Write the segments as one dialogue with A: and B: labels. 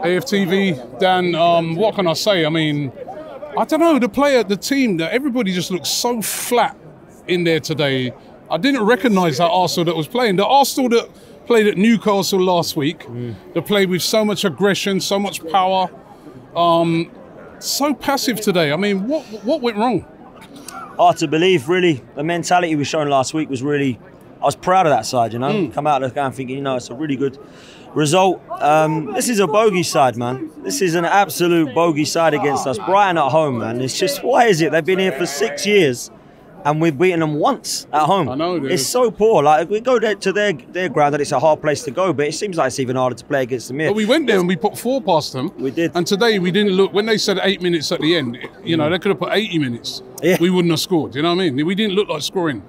A: AFTV, Dan, what can I say? I mean, I don't know, the team, everybody just looks so flat in there today. I didn't recognise that Arsenal that was playing. The Arsenal that played at Newcastle last week, they played with so much aggression, so much power, so passive today. I mean, what went wrong?
B: Hard to believe, really. The mentality we shown last week was really, I was proud of that side, you know. Come out of the game thinking, you know, it's a really good result. This is a bogey side, man. This is an absolute bogey side against us. Brighton at home, man. It's just, why is it? They've been here for 6 years and we've beaten them once at home.
A: I know, dude.
B: It's so poor. Like, we go there to their ground and it's a hard place to go, but it seems like it's even harder to play against them here.
A: But we went there and we put 4 past them.
B: We did.
A: And today we didn't look, when they said 8 minutes at the end, you know, they could have put 80 minutes.
B: Yeah.
A: We wouldn't have scored, you know what I mean? We didn't look like scoring.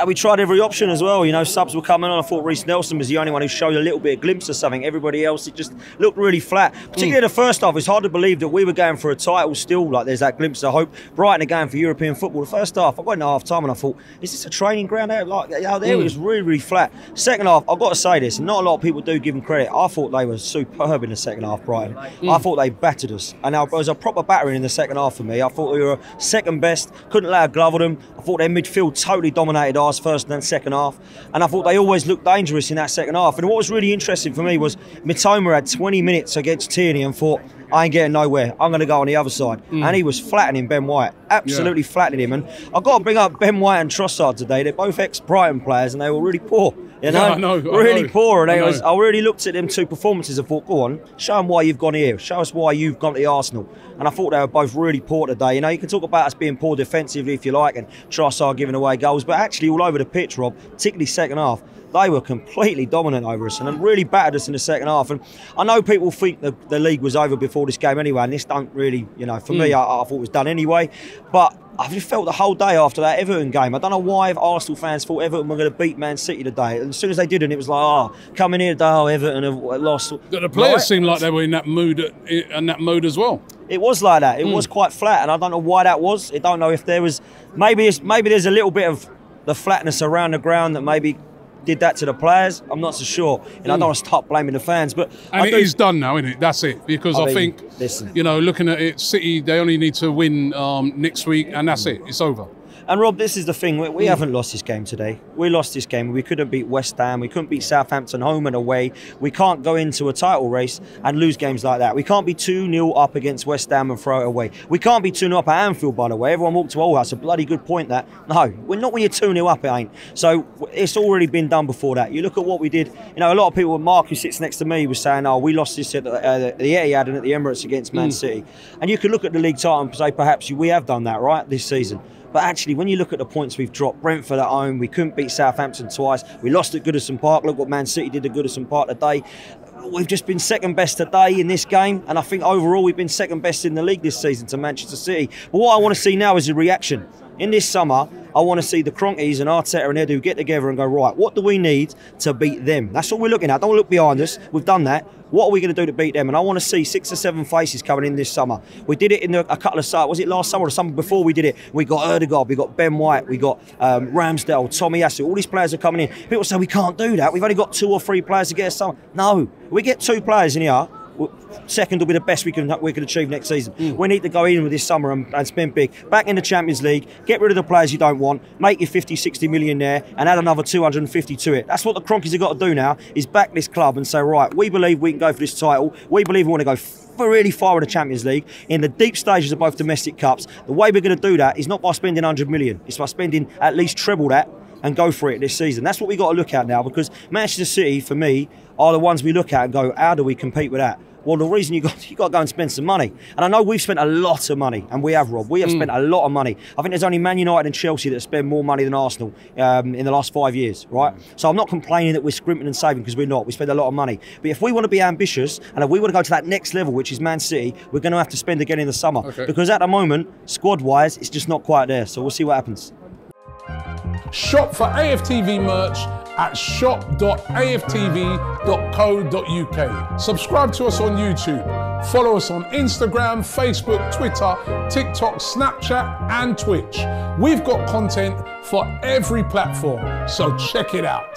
B: We tried every option as well. You know, subs were coming on. I thought Reece Nelson was the only one who showed a little bit of glimpse of something. Everybody else, it just looked really flat. Particularly the first half, it's hard to believe that we were going for a title still. Like, there's that glimpse of hope. Brighton are going for European football. The first half, I got in half time and I thought, is this a training ground out? Like, out there, it was really, really flat. Second half, I've got to say this, and not a lot of people do give them credit. I thought they were superb in the second half, Brighton. I thought they battered us. And it was a proper battering in the second half for me. I thought we were second best. Couldn't lay a glove on them. I thought their midfield totally dominated ours first and then second half, and I thought they always looked dangerous in that second half. And what was really interesting for me was Mitoma had 20 minutes against Tierney and thought, I ain't getting nowhere, I'm going to go on the other side. And he was flattening Ben White, absolutely flattening him. And I've got to bring up Ben White and Trossard today. They're both ex-Brighton players and they were really poor. You know,
A: yeah, I know,
B: really poor. And I really looked at them 2 performances and thought, go on, show them why you've gone here. Show us why you've gone to the Arsenal. And I thought they were both really poor today. You know, you can talk about us being poor defensively if you like, and Trossard giving away goals, but actually all over the pitch, Rob, particularly second half, they were completely dominant over us and really battered us in the second half. And I know people think the league was over before this game anyway, and this don't really, you know, for me, I thought it was done anyway. But I just felt the whole day after that Everton game, I don't know why Arsenal fans thought Everton were going to beat Man City today. And as soon as they didn't, it was like, oh, coming here today, oh, Everton have lost.
A: The players seemed like they were in that mood as well.
B: It was like that. It was quite flat, and I don't know why that was. I don't know if there was, maybe there's a little bit of the flatness around the ground that maybe did that to the players. I'm not so sure, and I don't want to start blaming the fans, but
A: it is done now, isn't it? That's it. Because I think,
B: listen,
A: you know, looking at it, City, they only need to win next week, and that's it. It's over.
B: And Rob, this is the thing, we haven't lost this game today. We lost this game. We couldn't beat West Ham. We couldn't beat Southampton home and away. We can't go into a title race and lose games like that. We can't be 2-0 up against West Ham and throw it away. We can't be 2-0 up at Anfield, by the way. Everyone walked to, oh, that's a bloody good point, that. No, we're not when you're 2-0 up, it ain't. So it's already been done before that. You look at what we did. You know, a lot of people, Mark, who sits next to me, was saying, oh, we lost this at the Etihad and at the Emirates against Man City. And you could look at the league title and say, perhaps we have done that, right, this season. But actually, when you look at the points we've dropped, Brentford at home, we couldn't beat Southampton twice. We lost at Goodison Park. Look what Man City did at Goodison Park today. We've just been second best today in this game. And I think overall, we've been second best in the league this season to Manchester City. But what I want to see now is a reaction. In this summer, I want to see the Cronkies and Arteta and Edu get together and go, right, what do we need to beat them? That's all we're looking at. Don't look behind us. We've done that. What are we going to do to beat them? And I want to see 6 or 7 faces coming in this summer. We did it in a couple of summers. Was it last summer or summer before we did it? We got Erdegaard, we got Ben White, we got Ramsdale, Tommy Yasu. All these players are coming in. People say we can't do that. We've only got 2 or 3 players to get us summer. No, we get 2 players in here. Second will be the best we can achieve next season. We need to go in with this summer and spend big. Back in the Champions League, get rid of the players you don't want, make your 50, 60 million there, and add another 250 to it. That's what the Cronkies have got to do now, is back this club and say, right, we believe we can go for this title. We believe we want to go really far in the Champions League, in the deep stages of both domestic cups. The way we're going to do that is not by spending 100 million. It's by spending at least treble that and go for it this season. That's what we've got to look at now, because Manchester City, for me, are the ones we look at and go, how do we compete with that? Well, the reason you got to go and spend some money. And I know we've spent a lot of money, and we have, Rob. We have spent a lot of money. I think there's only Man United and Chelsea that spend more money than Arsenal in the last 5 years, right? So I'm not complaining that we're scrimping and saving, because we're not. We spend a lot of money. But if we want to be ambitious, and if we want to go to that next level, which is Man City, we're going to have to spend again in the summer. Okay. Because at the moment, squad-wise, it's just not quite there. So we'll see what happens.
A: Shop for AFTV merch at shop.aftv.co.uk. Subscribe to us on YouTube. Follow us on Instagram, Facebook, Twitter, TikTok, Snapchat, and Twitch. We've got content for every platform, so check it out.